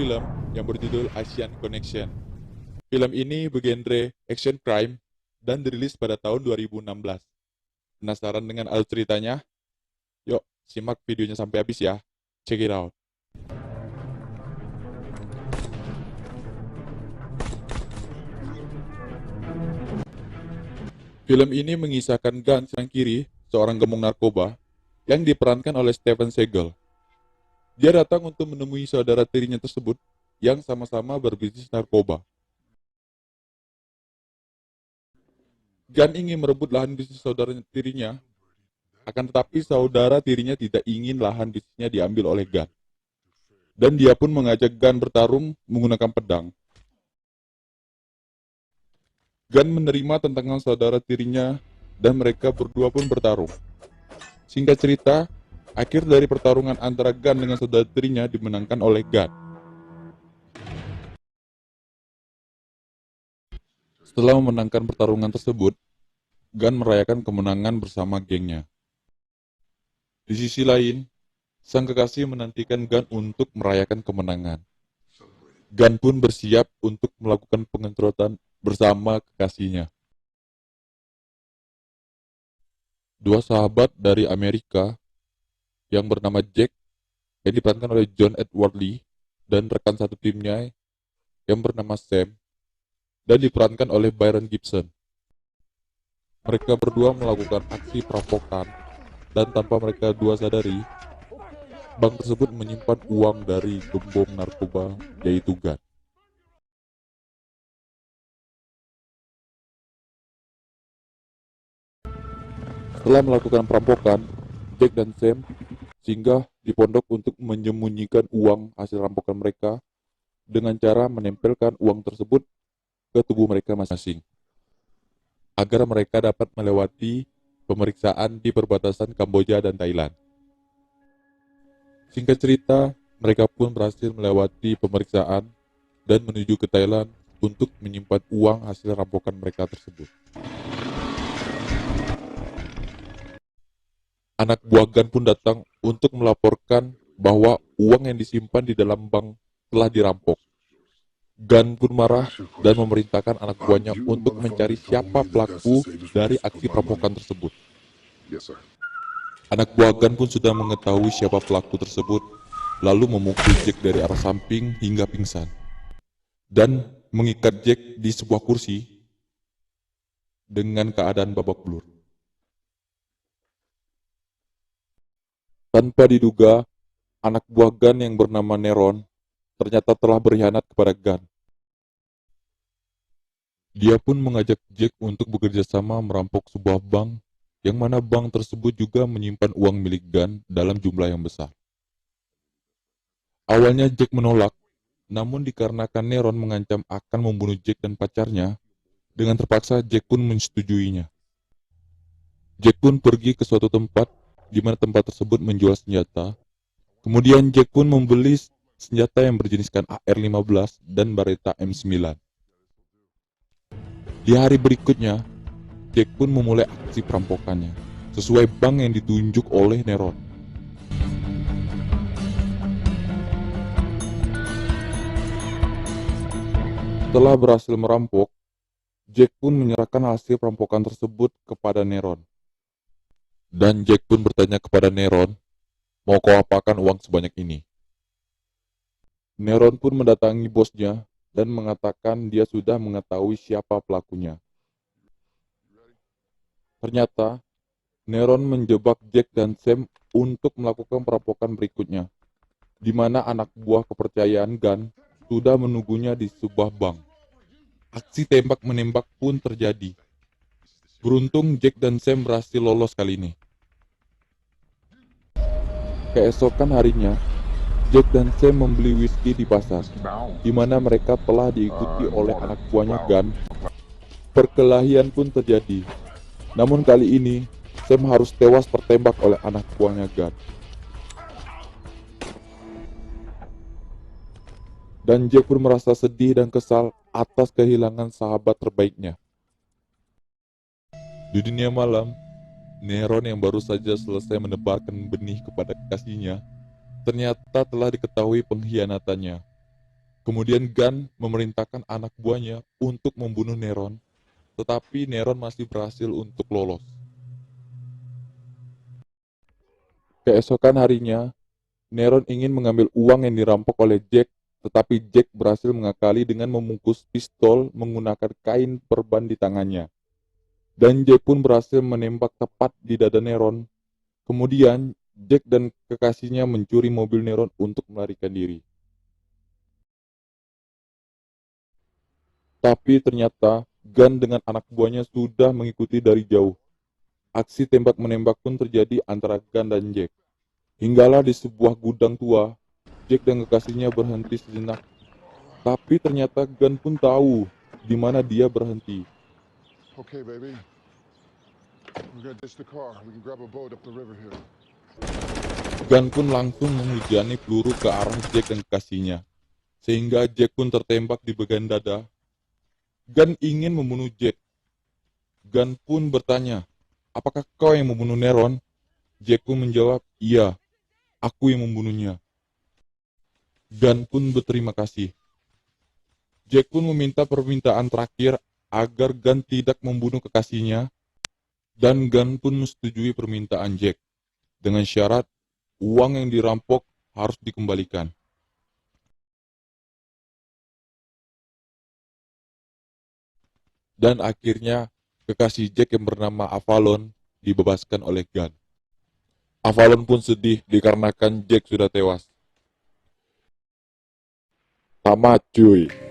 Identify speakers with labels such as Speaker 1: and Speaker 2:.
Speaker 1: film yang berjudul Asian Connection. Film ini bergenre action crime dan dirilis pada tahun 2016. Penasaran dengan alur ceritanya? Yuk, simak videonya sampai habis ya. Check it out. Film ini mengisahkan Gun sang kiri, seorang gemuk narkoba, yang diperankan oleh Steven Seagal. Dia datang untuk menemui saudara tirinya tersebut yang sama-sama berbisnis narkoba. Gun ingin merebut lahan bisnis saudara tirinya, akan tetapi saudara tirinya tidak ingin lahan bisnisnya diambil oleh Gun. Dan dia pun mengajak Gun bertarung menggunakan pedang. Gun menerima tantangan saudara tirinya dan mereka berdua pun bertarung. Singkat cerita, akhir dari pertarungan antara Gun dengan saudara tirinya dimenangkan oleh Gun. Setelah memenangkan pertarungan tersebut, Gun merayakan kemenangan bersama gengnya. Di sisi lain, sang kekasih menantikan Gun untuk merayakan kemenangan. Gun pun bersiap untuk melakukan pengentrotan bersama kekasihnya. Dua sahabat dari Amerika yang bernama Jack, yang diperankan oleh John Edward Lee, dan rekan satu timnya yang bernama Sam, dan diperankan oleh Byron Gibson. Mereka berdua melakukan aksi perampokan, dan tanpa mereka dua sadari, bank tersebut menyimpan uang dari gembong narkoba, yaitu Gun. Setelah melakukan perampokan, Jack dan Sam singgah di pondok untuk menyembunyikan uang hasil rampokan mereka dengan cara menempelkan uang tersebut ke tubuh mereka masing-masing, agar mereka dapat melewati pemeriksaan di perbatasan Kamboja dan Thailand. Singkat cerita, mereka pun berhasil melewati pemeriksaan dan menuju ke Thailand untuk menyimpan uang hasil rampokan mereka tersebut. Anak buah Gun pun datang untuk melaporkan bahwa uang yang disimpan di dalam bank telah dirampok. Gun pun marah dan memerintahkan anak buahnya untuk mencari siapa pelaku dari aksi perampokan tersebut. Anak buah Gun pun sudah mengetahui siapa pelaku tersebut, lalu memukul Jack dari arah samping hingga pingsan, dan mengikat Jack di sebuah kursi dengan keadaan babak belur. Tanpa diduga, anak buah Gun yang bernama Neron ternyata telah berkhianat kepada Gun. Dia pun mengajak Jack untuk bekerja sama merampok sebuah bank, yang mana bank tersebut juga menyimpan uang milik Gun dalam jumlah yang besar. Awalnya Jack menolak, namun dikarenakan Neron mengancam akan membunuh Jack dan pacarnya, dengan terpaksa Jack pun menyetujuinya. Jack pun pergi ke suatu tempat di mana tempat tersebut menjual senjata. Kemudian Jack pun membeli senjata yang berjeniskan AR-15 dan Beretta M9. Di hari berikutnya, Jack pun memulai aksi perampokannya, sesuai bank yang ditunjuk oleh Neron. Setelah berhasil merampok, Jack pun menyerahkan hasil perampokan tersebut kepada Neron. Dan Jack pun bertanya kepada Neron, mau kau apakan uang sebanyak ini? Neron pun mendatangi bosnya dan mengatakan dia sudah mengetahui siapa pelakunya. Ternyata, Neron menjebak Jack dan Sam untuk melakukan perampokan berikutnya, di mana anak buah kepercayaan Gun sudah menunggunya di sebuah bank. Aksi tembak-menembak pun terjadi. Beruntung Jack dan Sam berhasil lolos kali ini. Keesokan harinya, Jack dan Sam membeli whisky di pasar, di mana mereka telah diikuti oleh anak buahnya Gun. Perkelahian pun terjadi. Namun kali ini, Sam harus tewas tertembak oleh anak buahnya Gun. Dan Jack pun merasa sedih dan kesal atas kehilangan sahabat terbaiknya. Di dunia malam, Neron yang baru saja selesai menebarkan benih kepada kekasihnya, ternyata telah diketahui pengkhianatannya. Kemudian Gunn memerintahkan anak buahnya untuk membunuh Neron, tetapi Neron masih berhasil untuk lolos. Keesokan harinya, Neron ingin mengambil uang yang dirampok oleh Jack, tetapi Jack berhasil mengakali dengan membungkus pistol menggunakan kain perban di tangannya. Dan Jack pun berhasil menembak tepat di dada Neron. Kemudian, Jack dan kekasihnya mencuri mobil Neron untuk melarikan diri. Tapi ternyata, Gunn dengan anak buahnya sudah mengikuti dari jauh. Aksi tembak-menembak pun terjadi antara Gunn dan Jack. Hinggalah di sebuah gudang tua, Jack dan kekasihnya berhenti sejenak. Tapi ternyata Gunn pun tahu di mana dia berhenti.
Speaker 2: Okay, baby. We're gonna ditch the car. We can grab a boat up the river here.
Speaker 1: Gunn pun langsung menghujani peluru ke arah Jack dan kekasihnya. Sehingga Jack pun tertembak di bagian dada. Gunn ingin membunuh Jack. Gunn pun bertanya, apakah kau yang membunuh Neron? Jack pun menjawab, iya, aku yang membunuhnya. Gunn pun berterima kasih. Jack pun meminta permintaan terakhir agar Gunn tidak membunuh kekasihnya, dan Gunn pun menyetujui permintaan Jack, dengan syarat uang yang dirampok harus dikembalikan. Dan akhirnya, kekasih Jack yang bernama Avalon dibebaskan oleh Gunn. Avalon pun sedih dikarenakan Jack sudah tewas. Tamat cuy.